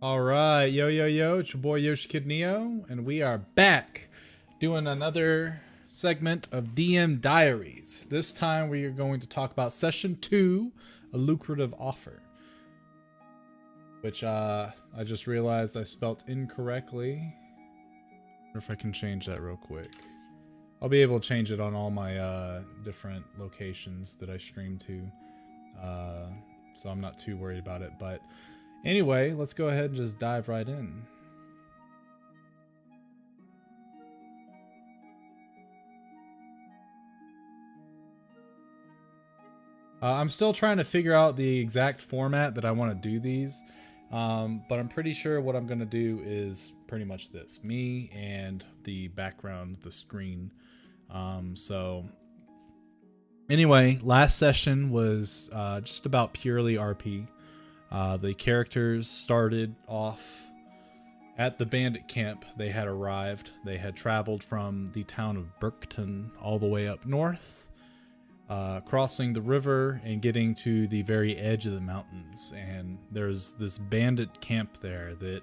All right, yo, yo, yo, it's your boy Yoshi Kid Neo, and we are back doing another segment of DM Diaries. This time we are going to talk about Session 2, a lucrative offer, which I just realized I spelt incorrectly. I wonder if I can change that real quick. I'll be able to change it on all my different locations that I stream to, so I'm not too worried about it, but anyway, let's go ahead and just dive right in. I'm still trying to figure out the exact format that I want to do these, but I'm pretty sure what I'm going to do is pretty much this. Me and the background, the screen. So anyway, last session was just about purely RP. The characters started off at the Bandit Camp. They had arrived. They had traveled from the town of Burkton all the way up north, crossing the river and getting to the very edge of the mountains. And there's this bandit camp there that,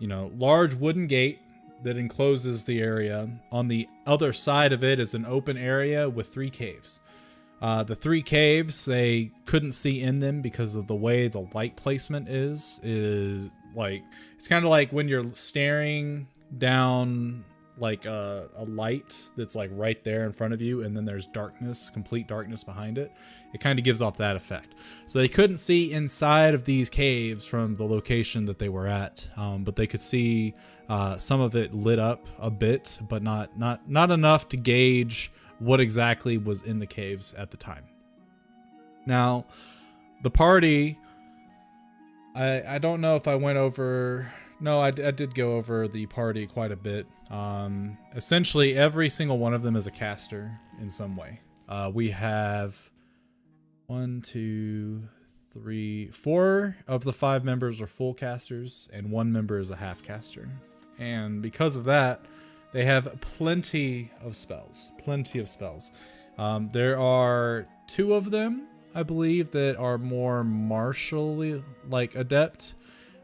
large wooden gate that encloses the area. On the other side of it is an open area with 3 caves. The 3 caves, they couldn't see in them because of the way the light placement is like, it's kind of like when you're staring down like a light that's like right there in front of you, and then there's darkness, complete darkness behind it. It kind of gives off that effect. So they couldn't see inside of these caves from the location that they were at, but they could see some of it lit up a bit, but not enough to gauge what exactly was in the caves at the time. Now, the party, I don't know if I went over. No, I did go over the party quite a bit. Essentially, every single one of them is a caster in some way. We have 1, 2, 3, 4 of the 5 members are full casters, and 1 member is a half caster. And because of that, they have plenty of spells. Plenty of spells. There are 2 of them, I believe, that are more martially like adept.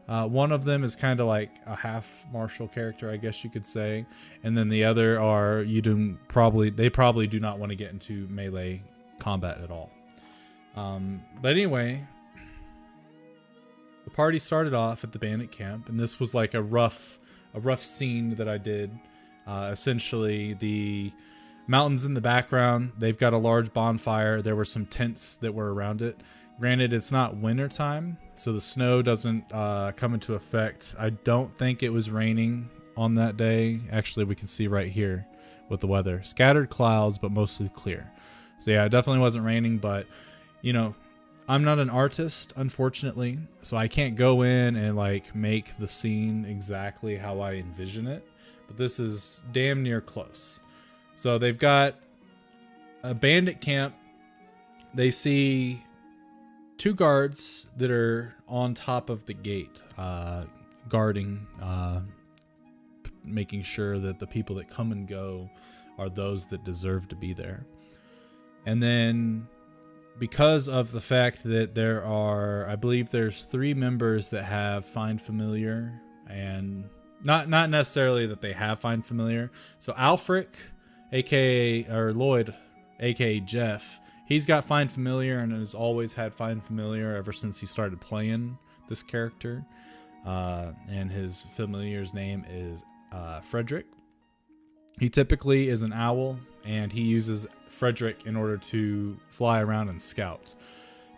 One of them is kind of like a half martial character, I guess you could say, and then the other are they probably do not want to get into melee combat at all. But anyway, the party started off at the Bandit Camp, and this was like a rough scene that I did. Essentially, the mountains in the background, they've got a large bonfire. There were some tents that were around it. Granted, it's not winter time, so the snow doesn't come into effect. I don't think it was raining on that day. Actually, we can see right here with the weather. Scattered clouds, but mostly clear. So yeah, it definitely wasn't raining, but I'm not an artist, unfortunately, so I can't go in and like make the scene exactly how I envision it. But this is damn near close. So they've got a bandit camp. They see 2 guards that are on top of the gate, guarding, making sure that the people that come and go are those that deserve to be there. And then, because of the fact that there are, I believe there's 3 members that have Find Familiar, and not necessarily that they have Find Familiar. So Alfric, aka or Lloyd, aka Jeff, he's got Find Familiar and has always had Find Familiar ever since he started playing this character. And his familiar's name is Frederick. He typically is an owl, and he uses Frederick in order to fly around and scout.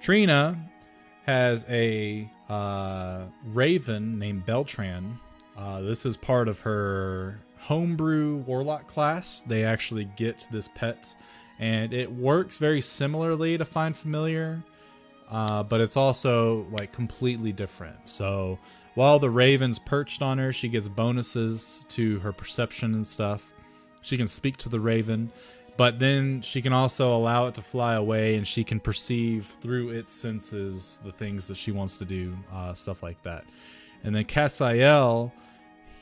Trina has a raven named Beltran. This is part of her homebrew warlock class. They actually get this pet, and it works very similarly to Find Familiar, but it's also like completely different. So while the raven's perched on her, she gets bonuses to her perception and stuff. She can speak to the raven, but then she can also allow it to fly away, and she can perceive through its senses the things that she wants to do, stuff like that. And then Cassiel,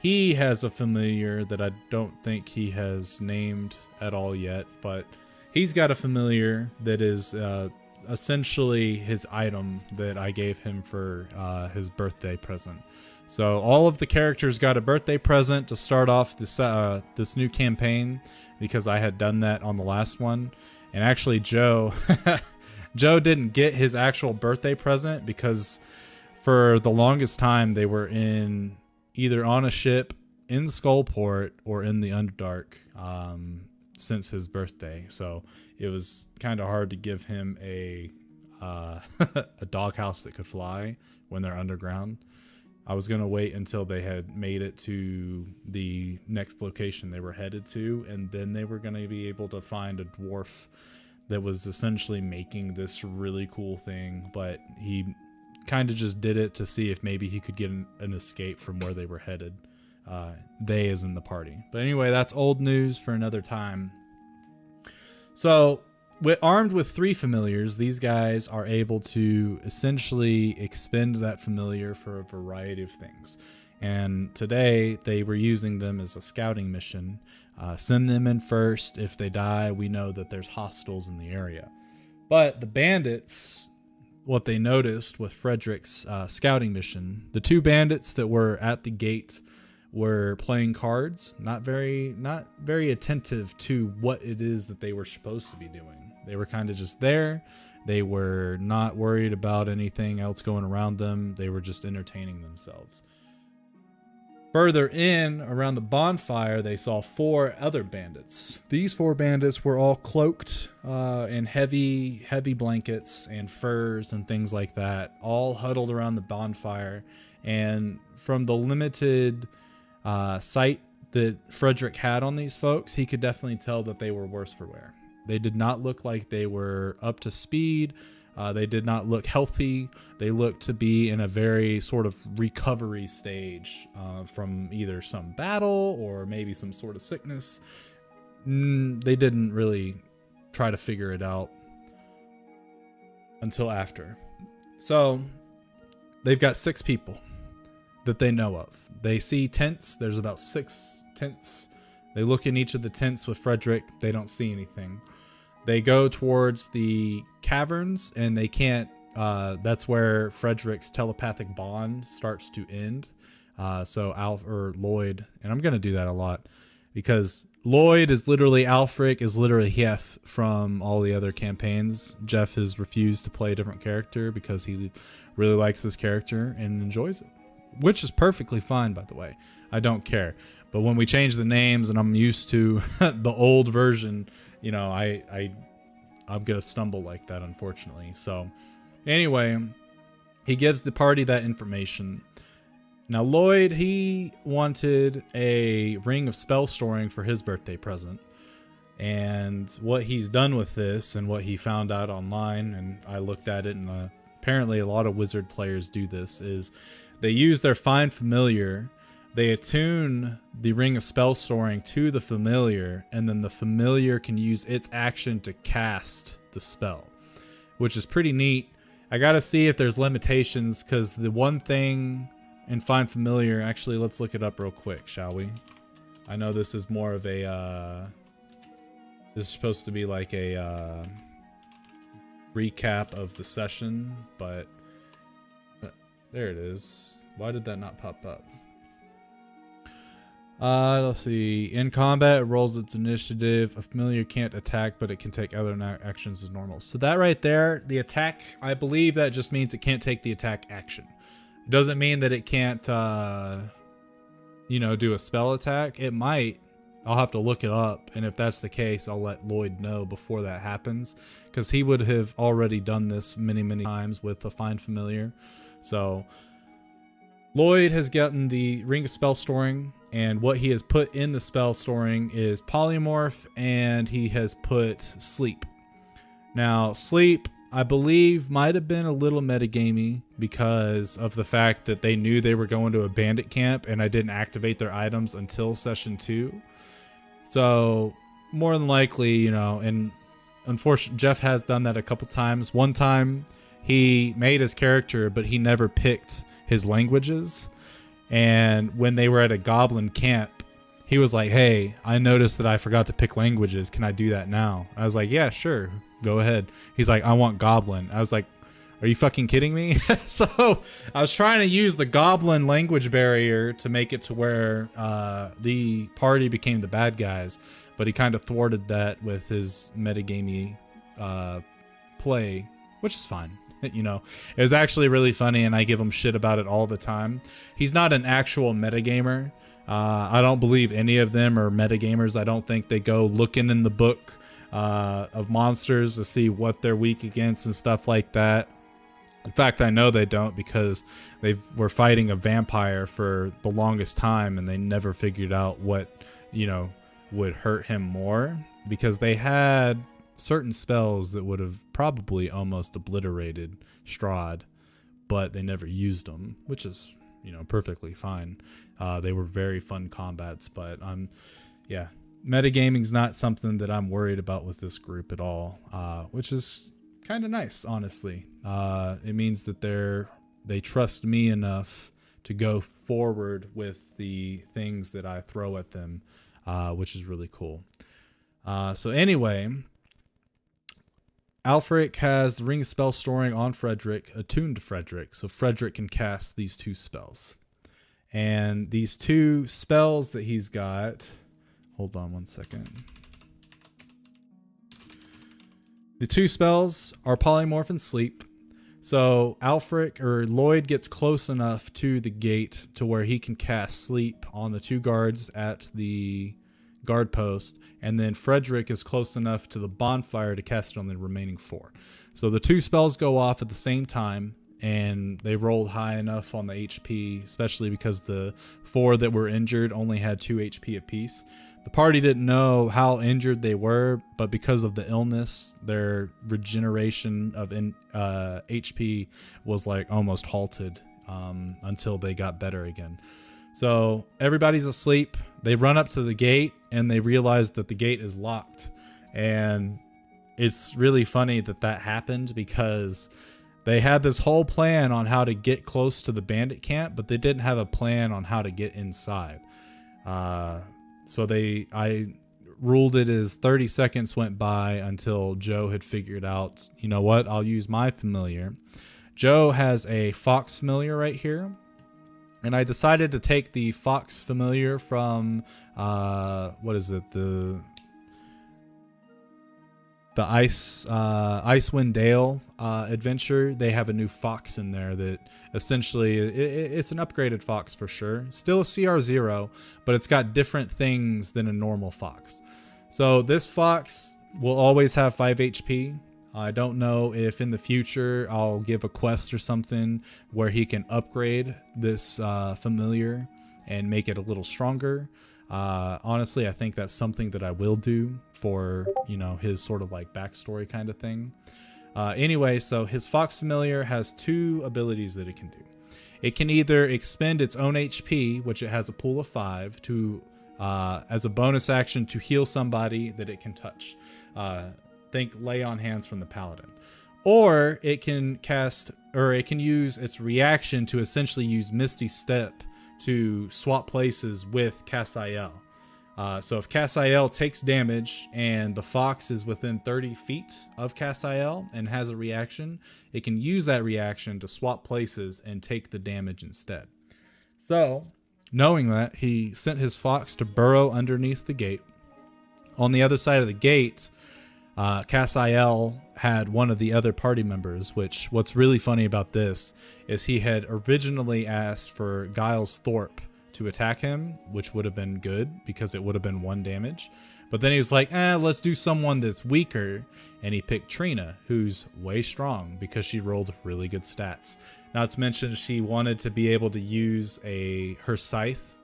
he has a familiar that I don't think he has named at all yet, but he's got a familiar that is essentially his item that I gave him for his birthday present. So all of the characters got a birthday present to start off this new campaign, because I had done that on the last one. And actually Joe Joe didn't get his actual birthday present because for the longest time they were in either on a ship in Skullport or in the Underdark since his birthday. So it was kind of hard to give him a a doghouse that could fly when they're underground. I was going to wait until they had made it to the next location they were headed to, and then they were going to be able to find a dwarf that was essentially making this really cool thing, but he kind of just did it to see if maybe he could get an escape from where they were headed. They as in the party. But anyway, that's old news for another time. So, armed with 3 familiars, these guys are able to essentially expend that familiar for a variety of things. And today, they were using them as a scouting mission. Send them in first. If they die, we know that there's hostiles in the area. But the bandits, what they noticed with Frederick's scouting mission, the 2 bandits that were at the gate were playing cards, not very attentive to what it is that they were supposed to be doing. They were kind of just there. They were not worried about anything else going around them. They were just entertaining themselves. Further in, around the bonfire, they saw 4 other bandits. These 4 bandits were all cloaked in heavy blankets and furs and things like that, all huddled around the bonfire. And from the limited sight that Frederick had on these folks, he could definitely tell that they were worse for wear. They did not look like they were up to speed. They did not look healthy. They looked to be in a very sort of recovery stage from either some battle or maybe some sort of sickness. They didn't really try to figure it out until after. So they've got 6 people that they know of. They see tents. There's about 6 tents. They look in each of the tents with Frederick. They don't see anything. They go towards the caverns, and they can't. That's where Frederick's telepathic bond starts to end. So Alf or Lloyd, and I'm gonna do that a lot because Lloyd is literally Alfric is literally Hef from all the other campaigns. Jeff has refused to play a different character because he really likes this character and enjoys it, which is perfectly fine, by the way. I don't care. But when we change the names and I'm used to the old version, you know, I'm gonna stumble like that, unfortunately. So anyway, he gives the party that information. Now Lloyd, he wanted a ring of spell storing for his birthday present. And what he's done with this and what he found out online, and I looked at it, and apparently a lot of wizard players do this, is they use their Find Familiar. They attune the ring of spell storing to the familiar, and then the familiar can use its action to cast the spell, which is pretty neat. I gotta see if there's limitations, because the one thing in Find Familiar, actually, let's look it up real quick, shall we? I know this is more of a, this is supposed to be like a recap of the session, but there it is. Why did that not pop up? Let's see. In combat, it rolls its initiative. A familiar can't attack, but it can take other actions as normal. So that right there, the attack, I believe that just means it can't take the attack action. It doesn't mean that it can't, you know, do a spell attack. It might. I'll have to look it up, and if that's the case, I'll let Lloyd know before that happens, because he would have already done this many times with the Find Familiar. So Lloyd has gotten the Ring of Spell Storing, and what he has put in the spell storing is Polymorph, and he has put Sleep. Now, Sleep, I believe, might have been a little metagamey because of the fact that they knew they were going to a bandit camp, and I didn't activate their items until session 2. So, more than likely, you know, and unfortunately, Jeff has done that a couple times. One time, he made his character, but he never picked his languages. And when they were at a goblin camp, he was like, hey, I noticed that I forgot to pick languages. Can I do that now? I was like, yeah, sure. Go ahead. He's like, I want goblin. I was like, Are you fucking kidding me? So I was trying to use the goblin language barrier to make it to where the party became the bad guys, but he kind of thwarted that with his metagamey play, which is fine. You know, it was actually really funny, and I give him shit about it all the time. He's not an actual metagamer. I don't believe any of them are metagamers. I don't think they go looking in the book of monsters to see what they're weak against and stuff like that. In fact, I know they don't, because they were fighting a vampire for the longest time and they never figured out what, you know, would hurt him more, because they had certain spells that would have probably almost obliterated Strahd, but they never used them, which is, you know, perfectly fine. They were very fun combats, but yeah, metagaming's not something that I'm worried about with this group at all, which is kind of nice, honestly. It means that they trust me enough to go forward with the things that I throw at them, which is really cool. So anyway, Alfric has the Ring of Spell Storing on Frederick, attuned to Frederick, so Frederick can cast these 2 spells. And these 2 spells that he's got, hold on one second. The 2 spells are Polymorph and Sleep. So Alfric, or Lloyd, gets close enough to the gate to where he can cast Sleep on the 2 guards at the guard post, and then Frederick is close enough to the bonfire to cast it on the remaining 4. So the 2 spells go off at the same time, and they rolled high enough on the HP, especially because the 4 that were injured only had 2 HP apiece. The party didn't know how injured they were, but because of the illness, their regeneration of HP was like almost halted until they got better again. So everybody's asleep. They run up to the gate and they realize that the gate is locked. And it's really funny that that happened, because they had this whole plan on how to get close to the bandit camp, but they didn't have a plan on how to get inside. So I ruled it as 30 seconds went by until Joe had figured out, you know what, I'll use my familiar. Joe has a fox familiar right here. And I decided to take the fox familiar from, what is it? The Icewind Dale adventure. They have a new fox in there that essentially, it's an upgraded fox for sure. Still a CR0, but it's got different things than a normal fox. So this fox will always have 5 HP. I don't know if in the future I'll give a quest or something where he can upgrade this familiar and make it a little stronger. Honestly, I think that's something that I will do for, you know, his sort of like backstory kind of thing. Anyway, so his fox familiar has 2 abilities that it can do. It can either expend its own HP, which it has a pool of 5, to as a bonus action to heal somebody that it can touch. Think Lay on Hands from the Paladin. Or it can cast, or it can use its reaction to essentially use Misty Step to swap places with Cassiel. So if Cassiel takes damage and the fox is within 30 feet of Cassiel and has a reaction, it can use that reaction to swap places and take the damage instead. So, knowing that, he sent his fox to burrow underneath the gate. On the other side of the gate, Cassiel had one of the other party members, which what's really funny about this is he had originally asked for Giles Thorpe to attack him, which would have been good because it would have been 1 damage. But then he was like, let's do someone that's weaker. And he picked Trina, who's way strong because she rolled really good stats. Not to mention she wanted to be able to use her scythe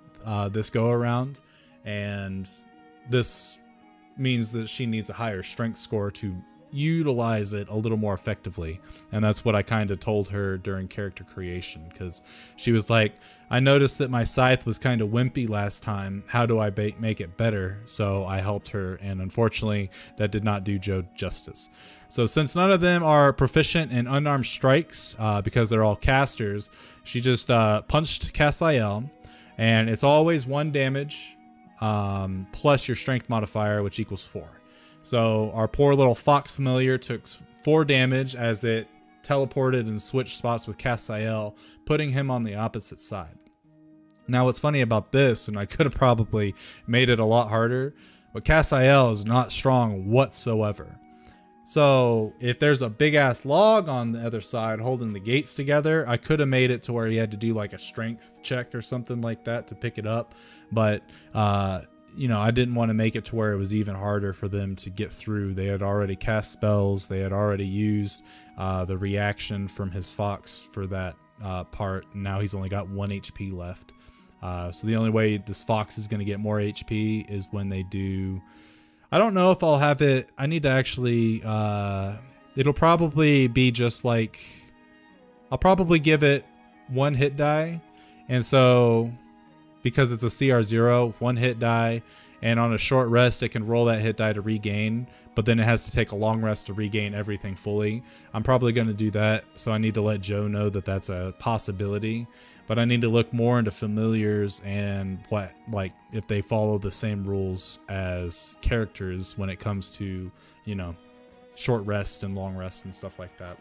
this go around. And this means that she needs a higher strength score to utilize it a little more effectively. And that's what I kind of told her during character creation, because she was like, I noticed that my scythe was kind of wimpy last time. How do I make it better? So I helped her, and unfortunately that did not do Joe justice. So since none of them are proficient in unarmed strikes, because they're all casters, she just punched Cassiel, and it's always 1 damage plus your strength modifier, which equals 4. So our poor little fox familiar took 4 damage as it teleported and switched spots with Castiel, putting him on the opposite side. Now, what's funny about this, and I could have probably made it a lot harder, but Castiel is not strong whatsoever. So if there's a big ass log on the other side holding the gates together, I could have made it to where he had to do like a strength check or something like that to pick it up. But, you know, I didn't want to make it to where it was even harder for them to get through. They had already cast spells. They had already used the reaction from his fox for that part. Now he's only got 1 HP left. So the only way this fox is going to get more HP is when they do... I don't know if I'll have it... I need to actually... it'll probably be just like... I'll probably give it 1 hit die. And so, because it's a CR0, 1 hit die. And on a short rest, it can roll that hit die to regain. But then it has to take a long rest to regain everything fully. I'm probably going to do that. So I need to let Joe know that that's a possibility. But I need to look more into familiars and what, like, if they follow the same rules as characters when it comes to, you know, short rest and long rest and stuff like that.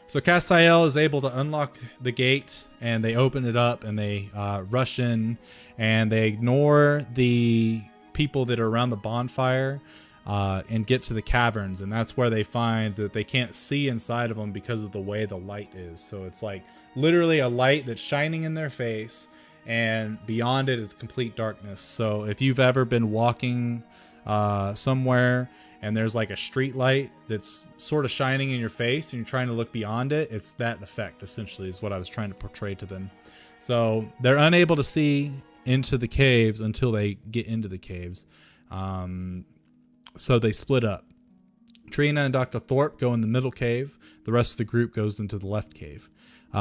So Castiel is able to unlock the gate, and they open it up, and they rush in, and they ignore the people that are around the bonfire and get to the caverns. And that's where they find that they can't see inside of them because of the way the light is. So it's like literally a light that's shining in their face, and beyond it is complete darkness. So if you've ever been walking somewhere and there's like a street light that's sort of shining in your face and you're trying to look beyond it, it's that effect essentially is what I was trying to portray to them. So they're unable to see into the caves until they get into the caves. So they split up. Trina and Dr. Thorpe go in the middle cave. The rest of the group goes into the left cave.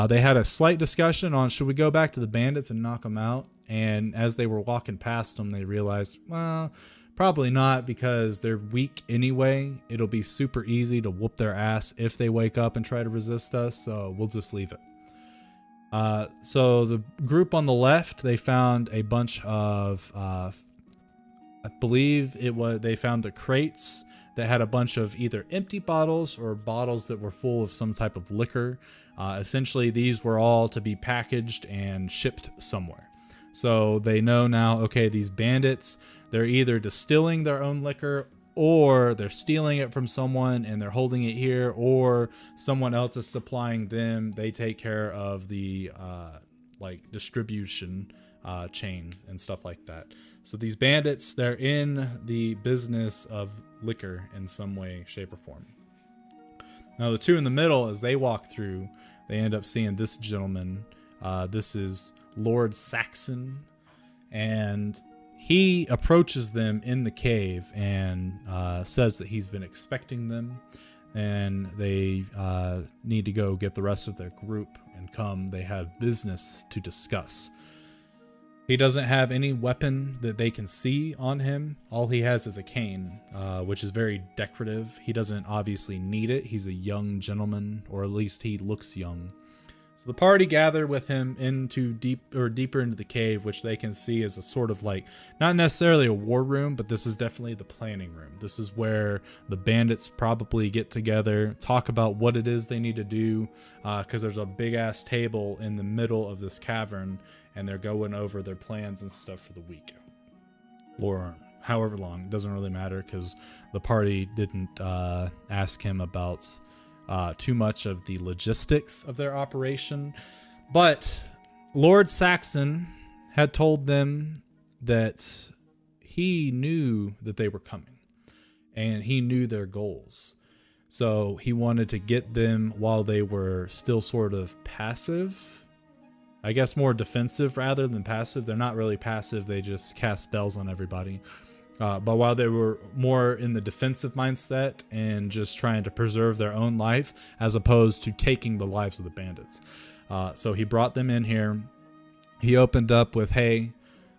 They had a slight discussion on should we go back to the bandits and knock them out. And as they were walking past them, they realized, well, probably not, because they're weak anyway. It'll be super easy to whoop their ass if they wake up and try to resist us. So we'll just leave it. So the group on the left, they found a bunch of, I believe it was, they found the crates that had a bunch of either empty bottles or bottles that were full of some type of liquor. Essentially, these were all to be packaged and shipped somewhere. So they know now, okay, these bandits, they're either distilling their own liquor, or they're stealing it from someone and they're holding it here, or someone else is supplying them. They take care of the like distribution chain and stuff like that. So these bandits, they're in the business of liquor in some way, shape, or form. Now the two in the middle, as they walk through, they end up seeing this gentleman. This is Lord Saxon, and he approaches them in the cave and says that he's been expecting them, and they need to go get the rest of their group and come. They have business to discuss. He doesn't have any weapon that they can see on him. All he has is a cane, which is very decorative. He doesn't obviously need it. He's a young gentleman, or at least he looks young. So the party gather with him into deeper into the cave, which they can see as a sort of like, not necessarily a war room, but this is definitely the planning room. This is where the bandits probably get together, talk about what it is they need to do, because there's a big ass table in the middle of this cavern, and they're going over their plans and stuff for the week, or however long. It doesn't really matter, because the party didn't ask him about too much of the logistics of their operation. But Lord Saxon had told them that he knew that they were coming, and he knew their goals. So he wanted to get them while they were still sort of passive. I guess more defensive rather than passive. They're not really passive. They just cast spells on everybody. But while they were more in the defensive mindset and just trying to preserve their own life, as opposed to taking the lives of the bandits. So he brought them in here. He opened up with, hey,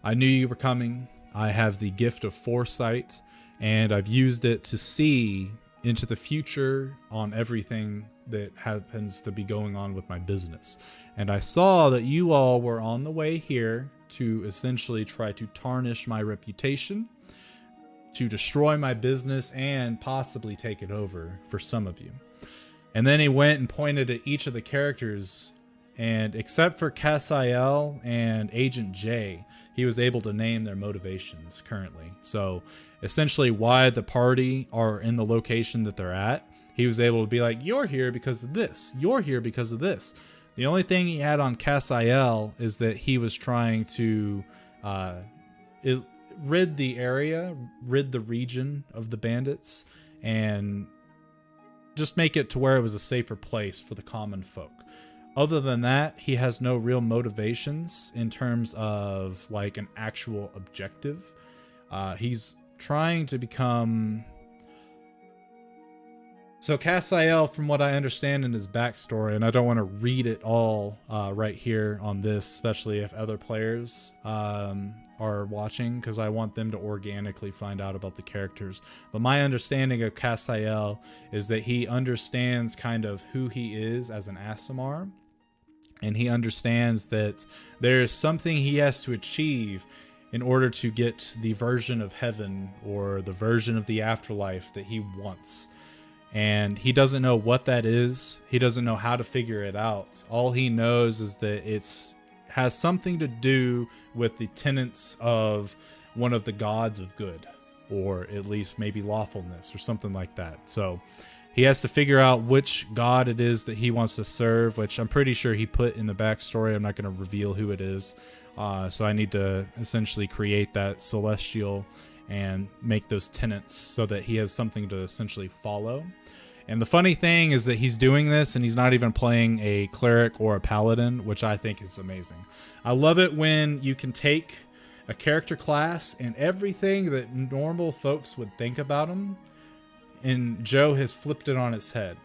I knew you were coming. I have the gift of foresight, and I've used it to see into the future on everything that happens to be going on with my business. And I saw that you all were on the way here to essentially try to tarnish my reputation, to destroy my business, and possibly take it over for some of you. And then he went and pointed at each of the characters, and except for Cassiel and Agent J, he was able to name their motivations currently. So essentially why the party are in the location that they're at, he was able to be like, you're here because of this. You're here because of this. The only thing he had on Cassiel is that he was trying to rid the area, rid the region of the bandits, and just make it to where it was a safer place for the common folk. Other than that, he has no real motivations in terms of like an actual objective. He's trying to become... So Cassiel, from what I understand in his backstory, and I don't want to read it all right here on this, especially if other players are watching, because I want them to organically find out about the characters. But my understanding of Cassiel is that he understands kind of who he is as an Aasimar, and he understands that there is something he has to achieve in order to get the version of heaven or the version of the afterlife that he wants. And he doesn't know what that is. He doesn't know how to figure it out. All he knows is that it's has something to do with the tenets of one of the gods of good, or at least maybe lawfulness or something like that. So he has to figure out which god it is that he wants to serve, which I'm pretty sure he put in the backstory. I'm not going to reveal who it is. So I need to essentially create that celestial and make those tenets so that he has something to essentially follow. And the funny thing is that he's doing this and he's not even playing a cleric or a paladin, which I think is amazing. I love it when you can take a character class and everything that normal folks would think about him, and Joe has flipped it on its head.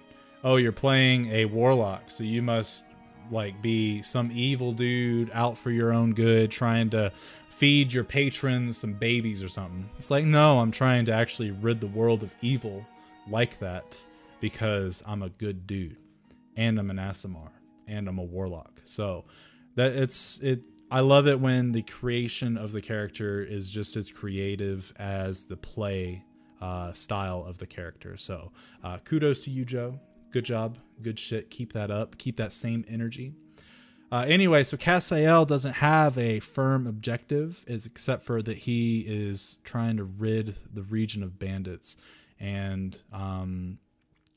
Oh, you're playing a warlock, so you must like be some evil dude out for your own good, trying to feed your patrons some babies or something. It's like, no, I'm trying to actually rid the world of evil like that, because I'm a good dude, and I'm an Aasimar, and I'm a warlock. So that I love it when the creation of the character is just as creative as the play style of the character. So kudos to you, Joe. Good job. Good shit. Keep that up. Keep that same energy. Anyway, so Cassiel doesn't have a firm objective, except for that he is trying to rid the region of bandits. And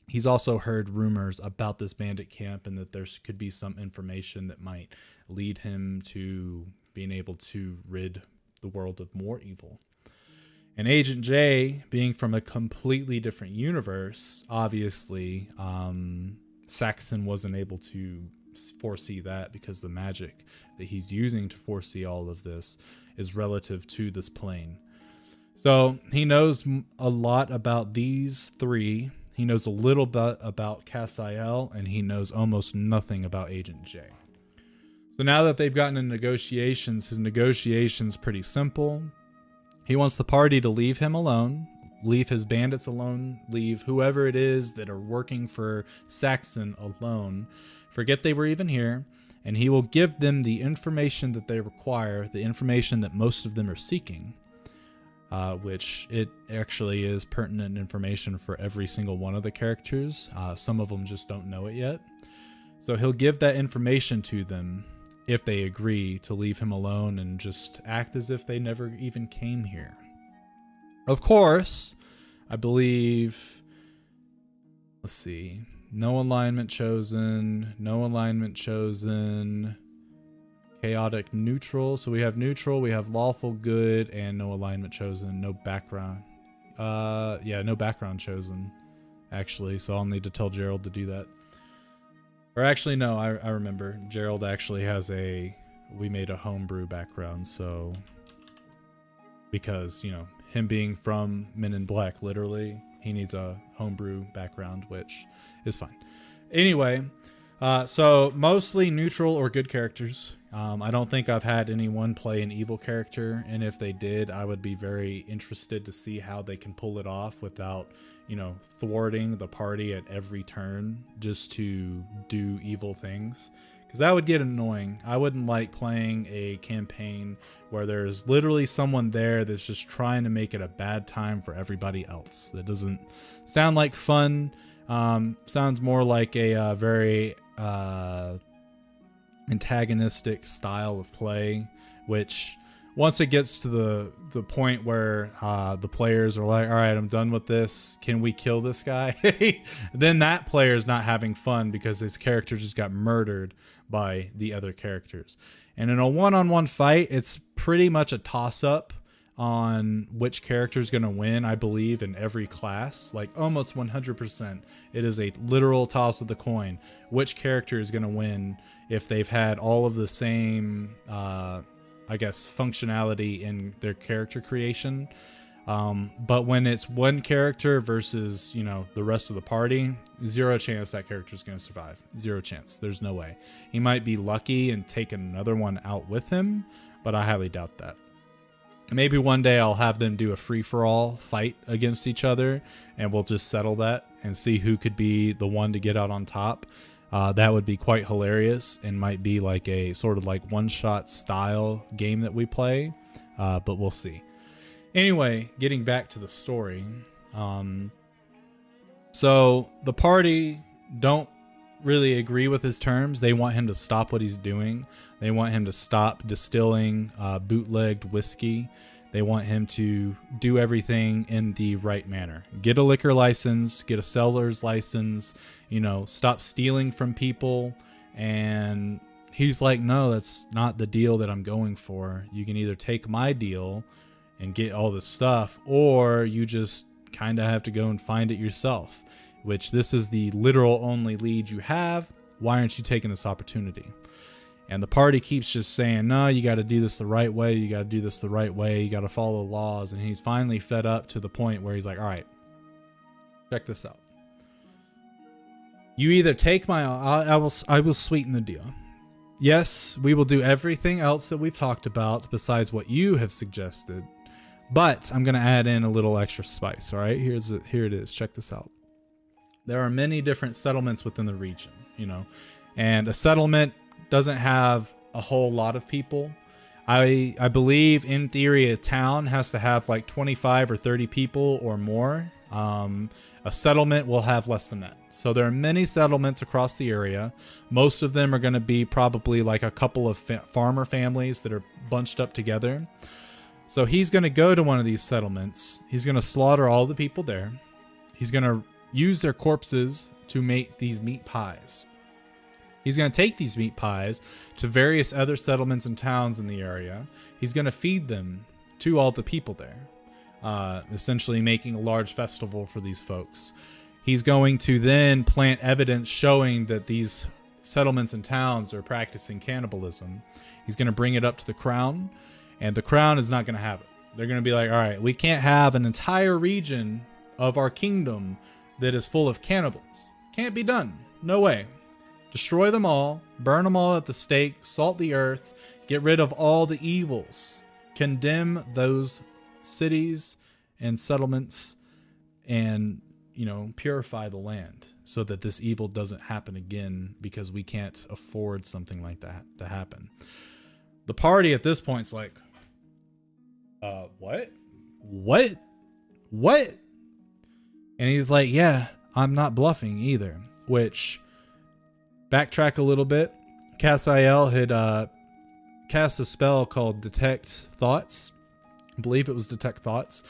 he's also heard rumors about this bandit camp, and that there could be some information that might lead him to being able to rid the world of more evil. And Agent J, being from a completely different universe, obviously Saxon wasn't able to foresee that, because the magic that he's using to foresee all of this is relative to this plane. So he knows a lot about these three. He knows a little bit about Cassiel, and he knows almost nothing about Agent J. So now that they've gotten in negotiations, his negotiation's pretty simple. He wants the party to leave him alone, leave his bandits alone, leave whoever it is that are working for Saxon alone, forget they were even here, and he will give them the information that they require, the information that most of them are seeking, which it actually is pertinent information for every single one of the characters. Some of them just don't know it yet. So he'll give that information to them if they agree to leave him alone and just act as if they never even came here. Of course, I believe, let's see, no alignment chosen, no alignment chosen, chaotic neutral. So we have neutral, we have lawful good, and no alignment chosen, no background. Yeah, no background chosen, actually. So I'll need to tell Gerald to do that. Or actually, no, I remember. Gerald actually has we made a homebrew background, so, because, you know, him being from Men in Black, literally, he needs a homebrew background, which is fine. Anyway, so mostly neutral or good characters. I don't think I've had anyone play an evil character, and if they did, I would be very interested to see how they can pull it off without, you know, thwarting the party at every turn just to do evil things. Because that would get annoying. I wouldn't like playing a campaign where there's literally someone there that's just trying to make it a bad time for everybody else. That doesn't sound like fun. Sounds more like a very antagonistic style of play, which once it gets to the point where the players are like, all right, I'm done with this, can we kill this guy? Then that player is not having fun because his character just got murdered by the other characters. And in a one-on-one fight, it's pretty much a toss-up on which character is going to win, I believe, in every class. Like almost 100%. It is a literal toss of the coin. Which character is going to win if they've had all of the same, I guess, functionality in their character creation. But when it's one character versus, you know, the rest of the party, zero chance that character is going to survive. Zero chance. There's no way. He might be lucky and take another one out with him, but I highly doubt that. Maybe one day I'll have them do a free-for-all fight against each other, and we'll just settle that and see who could be the one to get out on top. That would be quite hilarious and might be like a sort of like one-shot style game that we play, but we'll see. Anyway, getting back to the story. So the party don't really agree with his terms. They want him to stop what he's doing. They want him to stop distilling bootlegged whiskey. They want him to do everything in the right manner. Get a liquor license, get a seller's license, you know, stop stealing from people. And he's like, no, that's not the deal that I'm going for. You can either take my deal and get all this stuff, or you just kind of have to go and find it yourself, which this is the literal only lead you have. Why aren't you taking this opportunity? And the party keeps just saying, no, you got to do this the right way. You got to do this the right way. You got to follow the laws. And he's finally fed up to the point where he's like, all right, check this out. You either take my, I will sweeten the deal. Yes, we will do everything else that we've talked about besides what you have suggested, but I'm going to add in a little extra spice. All right, here it is. Check this out. There are many different settlements within the region, you know, and a settlement doesn't have a whole lot of people. I believe in theory a town has to have like 25 or 30 people or more. A settlement will have less than that. So there are many settlements across the area. Most of them are going to be probably like a couple of farmer families that are bunched up together. So he's going to go to one of these settlements. He's going to slaughter all the people there. He's going to use their corpses to make these meat pies. He's going to take these meat pies to various other settlements and towns in the area. He's going to feed them to all the people there, essentially making a large festival for these folks. He's going to then plant evidence showing that these settlements and towns are practicing cannibalism. He's going to bring it up to the crown, and the crown is not going to have it. They're going to be like, all right, we can't have an entire region of our kingdom that is full of cannibals. Can't be done. No way. Destroy them all, burn them all at the stake, salt the earth, get rid of all the evils, condemn those cities and settlements, and, you know, purify the land so that this evil doesn't happen again, because we can't afford something like that to happen. The party at this point is like, what? And he's like, yeah, I'm not bluffing either, which... Backtrack a little bit. Cassiel had cast a spell called Detect Thoughts. I believe it was Detect Thoughts,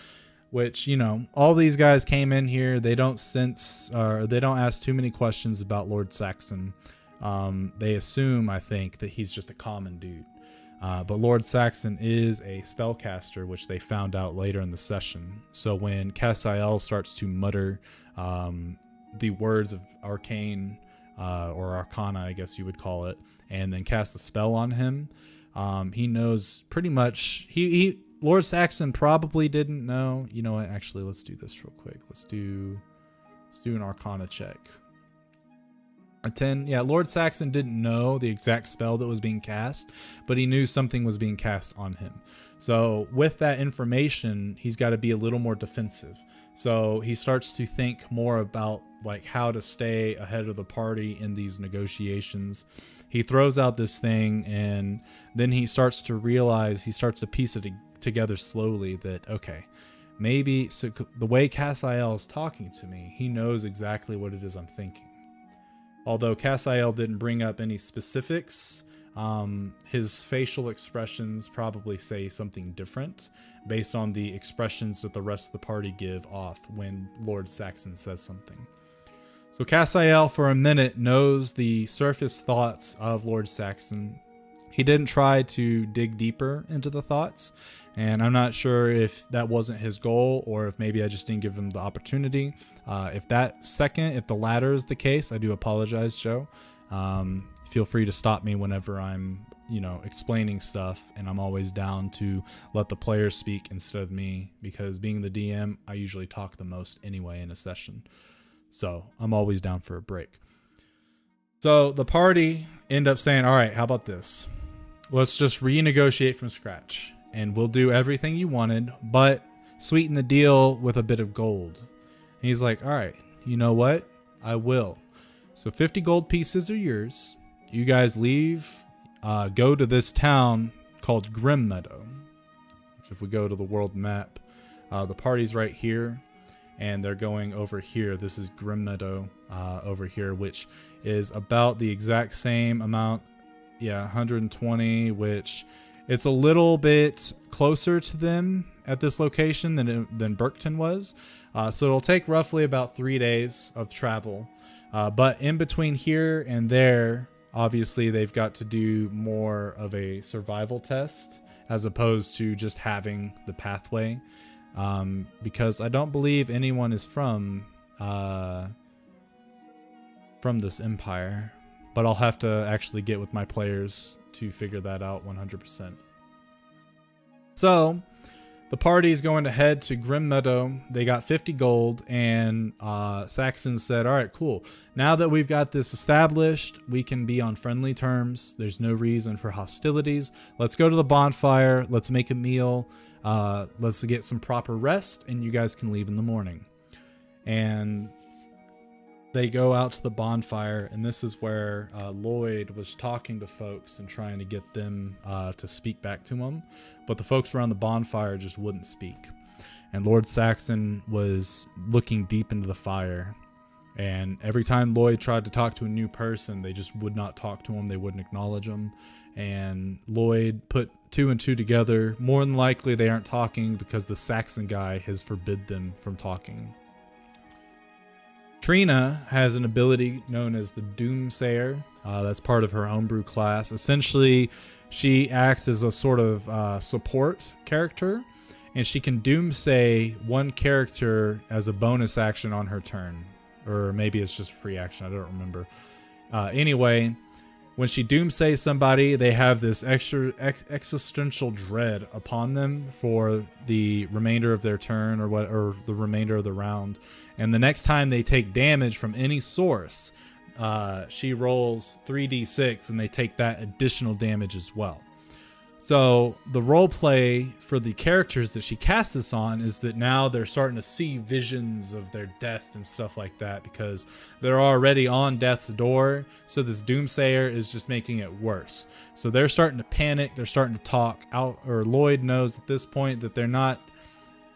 which, you know, all these guys came in here. They don't sense, or they don't ask too many questions about Lord Saxon. They assume, I think, that he's just a common dude. But Lord Saxon is a spellcaster, which they found out later in the session. So when Cassiel starts to mutter the words of arcane, or arcana, I guess you would call it, and then cast a spell on him, he knows pretty much. Lord Saxon probably didn't know. You know what? Actually, let's do this real quick. Let's do an arcana check. A 10. Yeah, Lord Saxon didn't know the exact spell that was being cast, but he knew something was being cast on him. So with that information, he's got to be a little more defensive. So he starts to think more about like how to stay ahead of the party in these negotiations. He throws out this thing, and then he starts to realize, he starts to piece it together slowly that, okay, maybe so the way Cassiel is talking to me, he knows exactly what it is I'm thinking. Although Cassiel didn't bring up any specifics, his facial expressions probably say something different based on the expressions that the rest of the party give off when Lord Saxon says something. So Cassiel, for a minute, knows the surface thoughts of Lord Saxon. He didn't try to dig deeper into the thoughts, and I'm not sure if that wasn't his goal or if maybe I just didn't give him the opportunity. If the latter is the case, I do apologize, Joe. Feel free to stop me whenever I'm, explaining stuff, and I'm always down to let the players speak instead of me, because being the DM, I usually talk the most anyway in a session. So I'm always down for a break. So the party end up saying, all right, how about this? Let's just renegotiate from scratch, and we'll do everything you wanted, but sweeten the deal with a bit of gold. And he's like, all right, you know what? I will. So 50 gold pieces are yours. You guys leave, go to this town called Grim Meadow. Which if we go to the world map, the party's right here, and they're going over here. This is Grim Meadow over here, which is about the exact same amount. Yeah, 120, which it's a little bit closer to them at this location than Burkton was. So it'll take roughly about 3 days of travel. But in between here and there, obviously they've got to do more of a survival test as opposed to just having the pathway. Because I don't believe anyone is from this empire. But I'll have to actually get with my players to figure that out 100%. So, the party is going to head to Grim Meadow. They got 50 gold, and Saxon said, all right, cool. Now that we've got this established, we can be on friendly terms. There's no reason for hostilities. Let's go to the bonfire. Let's make a meal. Let's get some proper rest, and you guys can leave in the morning. And they go out to the bonfire, and this is where Lloyd was talking to folks and trying to get them to speak back to him. But the folks around the bonfire just wouldn't speak. And Lord Saxon was looking deep into the fire. And every time Lloyd tried to talk to a new person, they just would not talk to him. They wouldn't acknowledge him. And Lloyd put 2 and 2 together. More than likely, they aren't talking because the Saxon guy has forbid them from talking. Trina has an ability known as the Doomsayer. That's part of her homebrew class. Essentially, she acts as a sort of support character, and she can doomsay one character as a bonus action on her turn. Or maybe it's just a free action, I don't remember. Anyway, when she doomsays somebody, they have this existential dread upon them for the remainder of their turn or the remainder of the round. And the next time they take damage from any source, she rolls 3d6 and they take that additional damage as well. So the role play for the characters that she casts this on is that now they're starting to see visions of their death and stuff like that because they're already on death's door. So this Doomsayer is just making it worse. So they're starting to panic. They're starting to talk out, or Lloyd knows at this point that they're not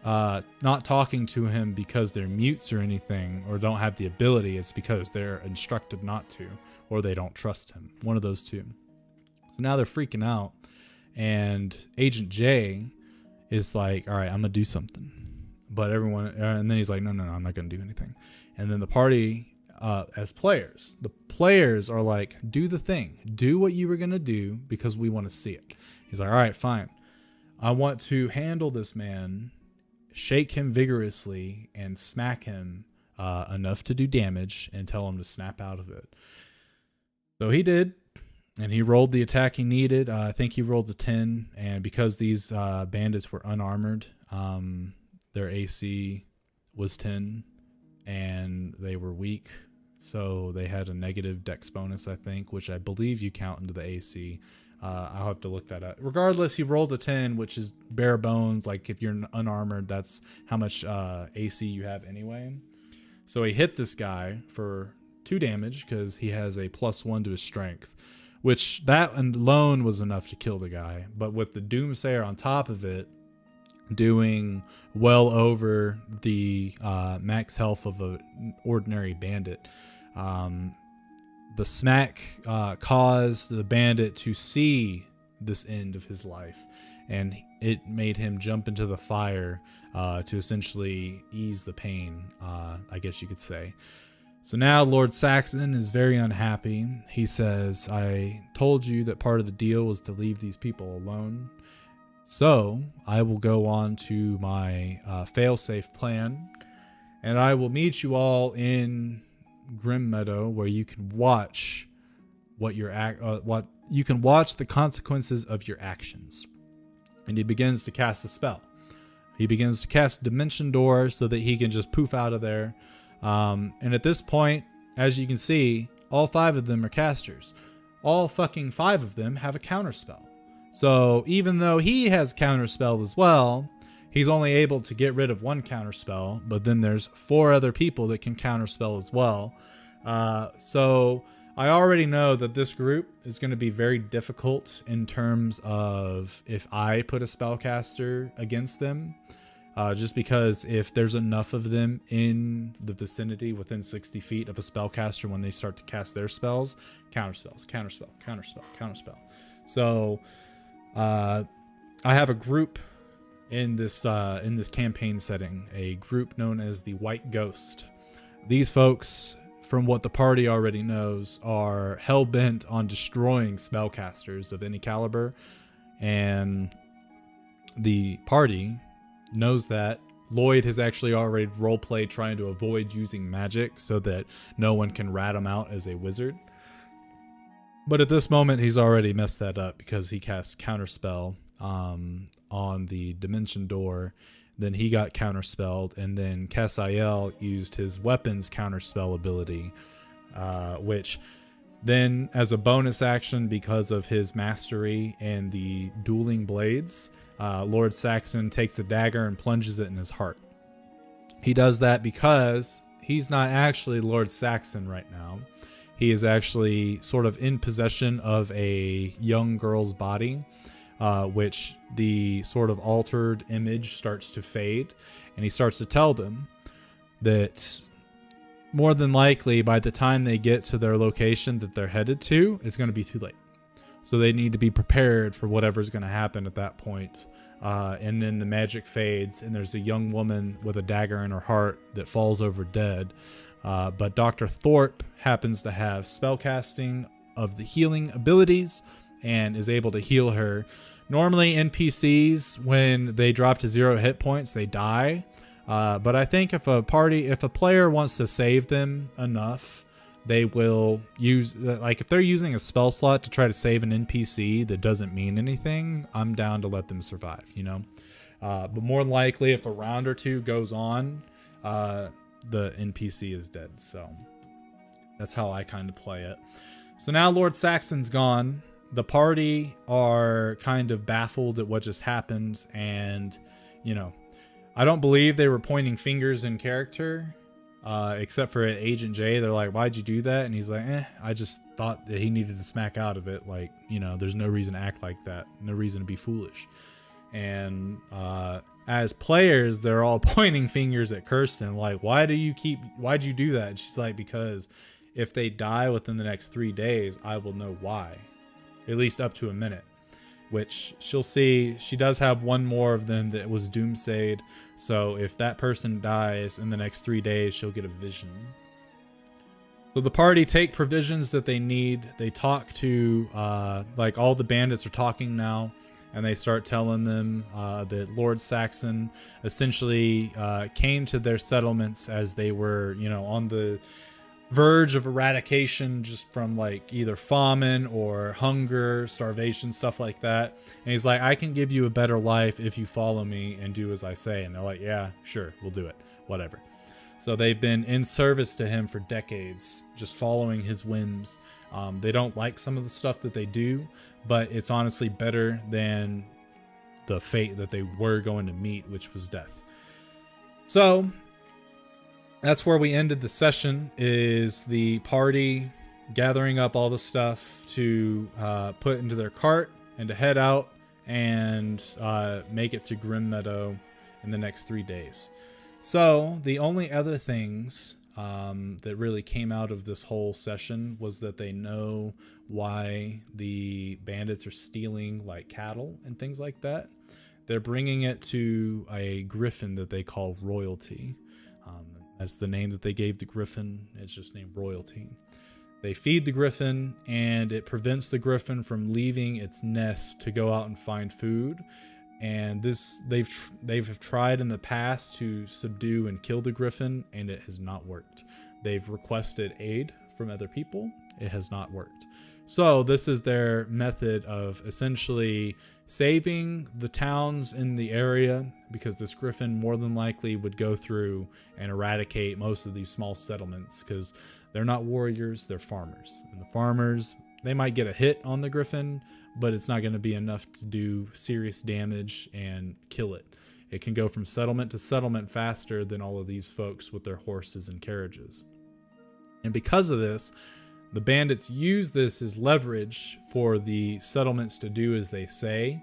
talking to him because they're mutes or anything, or don't have the ability. It's because they're instructed not to, or they don't trust him. One of those two. So now they're freaking out. And Agent J is like, all right, I'm going to do something. But everyone, and then he's like, no, I'm not going to do anything. And then the party, as players, the players are like, do the thing. Do what you were going to do because we want to see it. He's like, all right, fine. I want to handle this man, shake him vigorously, and smack him enough to do damage and tell him to snap out of it. So he did. And he rolled the attack he needed. I think he rolled a 10. And because these bandits were unarmored, their AC was 10. And they were weak. So they had a negative dex bonus, I think, which I believe you count into the AC. I'll have to look that up. Regardless, he rolled a 10, which is bare bones. Like, if you're unarmored, that's how much AC you have anyway. So he hit this guy for 2 damage because he has a +1 to his strength. Which that alone was enough to kill the guy. But with the Doomsayer on top of it, doing well over the max health of an ordinary bandit. The smack caused the bandit to see this end of his life, and it made him jump into the fire to essentially ease the pain, I guess you could say. So now Lord Saxon is very unhappy. He says, I told you that part of the deal was to leave these people alone. So I will go on to my fail-safe plan, and I will meet you all in Grim Meadow, where you can watch you can watch the consequences of your actions. And he begins to cast a spell. He begins to cast Dimension Door so that he can just poof out of there. And at this point, as you can see, all 5 of them are casters. All fucking 5 of them have a counterspell. So even though he has counterspell as well, he's only able to get rid of 1 counterspell, but then there's 4 other people that can counterspell as well. So I already know that this group is going to be very difficult in terms of if I put a spellcaster against them. Just because if there's enough of them in the vicinity within 60 feet of a spellcaster when they start to cast their spells, counterspells, counterspell, counterspell, counterspell. So I have a group in this campaign setting, a group known as the White Ghost. These folks, from what the party already knows, are hell-bent on destroying spellcasters of any caliber, and the party knows that. Lloyd has actually already roleplayed trying to avoid using magic so that no one can rat him out as a wizard. But at this moment, he's already messed that up because he cast Counterspell on the Dimension Door. Then he got counterspelled, and then Cassiel used his weapons counterspell ability, which then, as a bonus action because of his mastery and the dueling blades, Lord Saxon takes a dagger and plunges it in his heart. He does that because he's not actually Lord Saxon right now. He is actually sort of in possession of a young girl's body, which the sort of altered image starts to fade, and he starts to tell them that more than likely by the time they get to their location that they're headed to, it's going to be too late. So they need to be prepared for whatever's going to happen at that point. And then the magic fades, and there's a young woman with a dagger in her heart that falls over dead. But Dr. Thorpe happens to have spellcasting of the healing abilities and is able to heal her. Normally NPCs, when they drop to 0 hit points, they die. But I think if a player wants to save them enough, they will use, like, if they're using a spell slot to try to save an NPC that doesn't mean anything, I'm down to let them survive, you know? But more than likely, if a round or two goes on, the NPC is dead. So that's how I kind of play it. So now Lord Saxon's gone. The party are kind of baffled at what just happened, and, you know, I don't believe they were pointing fingers in character, except for Agent J. They're like, why'd you do that? And he's like, I just thought that he needed to smack out of it. Like, you know, there's no reason to act like that. No reason to be foolish. And as players, they're all pointing fingers at Kirsten, like, why'd you do that? And she's like, because if they die within the next 3 days, I will know why. At least up to a minute. Which she'll see. She does have one more of them that was Doomsayed. So if that person dies in the next 3 days, she'll get a vision. So the party take provisions that they need. They talk to, like, all the bandits are talking now. And they start telling them that Lord Saxon essentially came to their settlements as they were, you know, on the verge of eradication, just from like either famine or hunger, starvation, stuff like that. And he's like, I can give you a better life if you follow me and do as I say. And they're like, yeah, sure, we'll do it, whatever. So they've been in service to him for decades, just following his whims. They don't like some of the stuff that they do, but it's honestly better than the fate that they were going to meet, which was death. So that's where we ended the session, is the party gathering up all the stuff to put into their cart and to head out and make it to Grim Meadow in the next 3 days. So the only other things that really came out of this whole session was that they know why the bandits are stealing like cattle and things like that. They're bringing it to a griffin that they call Royalty. That's the name that they gave the griffin. It's just named Royalty. They feed the griffin, and it prevents the griffin from leaving its nest to go out and find food. And this they've tried in the past to subdue and kill the griffin, and it has not worked. They've requested aid from other people. It has not worked. So this is their method of essentially saving the towns in the area, because this griffin more than likely would go through and eradicate most of these small settlements, because they're not warriors, they're farmers. And the farmers, they might get a hit on the griffin, but it's not going to be enough to do serious damage and kill it. It can go from settlement to settlement faster than all of these folks with their horses and carriages. And because of this, the bandits use this as leverage for the settlements to do as they say.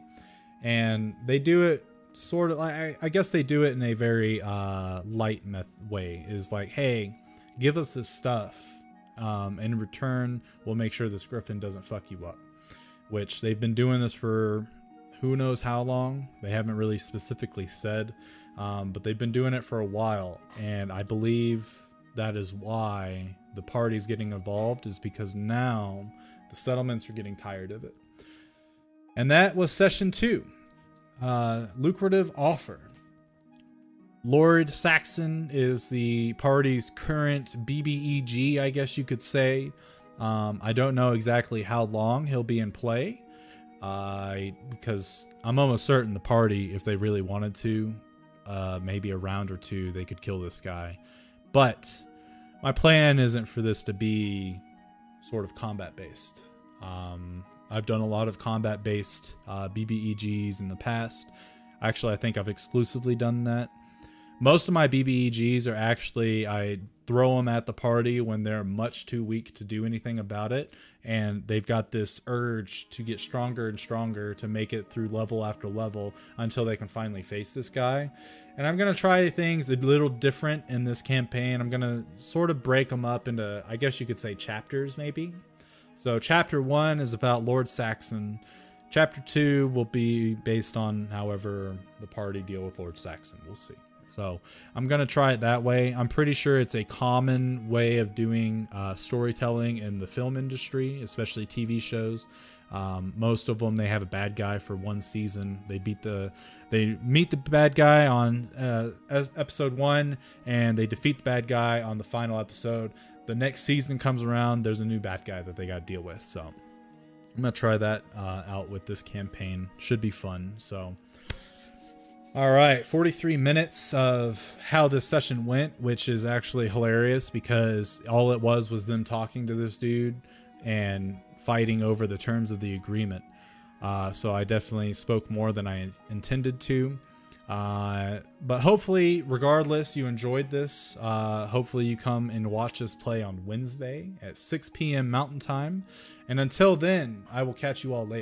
And they do it sort of, I guess they do it in a very light way. Is like, hey, give us this stuff. And in return, we'll make sure this griffin doesn't fuck you up. Which they've been doing this for who knows how long. They haven't really specifically said. But they've been doing it for a while. And I believe that is why the party's getting involved, is because now the settlements are getting tired of it. And that was session 2. Lucrative offer. Lord Saxon is the party's current BBEG, I guess you could say. I don't know exactly how long he'll be in play, because I'm almost certain the party, if they really wanted to, maybe a round or 2, they could kill this guy. But my plan isn't for this to be sort of combat-based. I've done a lot of combat-based BBEGs in the past. Actually, I think I've exclusively done that. Most of my BBEGs are actually, I throw them at the party when they're much too weak to do anything about it. And they've got this urge to get stronger and stronger to make it through level after level until they can finally face this guy. And I'm going to try things a little different in this campaign. I'm going to sort of break them up into, I guess you could say, chapters maybe. So chapter 1 is about Lord Saxon. Chapter 2 will be based on however the party deal with Lord Saxon. We'll see. So I'm going to try it that way. I'm pretty sure it's a common way of doing storytelling in the film industry, especially TV shows. Most of them, they have a bad guy for one season. They meet the bad guy on episode 1, and they defeat the bad guy on the final episode. The next season comes around, there's a new bad guy that they got to deal with. So I'm going to try that out with this campaign. Should be fun. So all right, 43 minutes of how this session went, which is actually hilarious because all it was them talking to this dude and fighting over the terms of the agreement. So I definitely spoke more than I intended to. But hopefully, regardless, you enjoyed this. Hopefully you come and watch us play on Wednesday at 6 p.m. Mountain Time. And until then, I will catch you all later.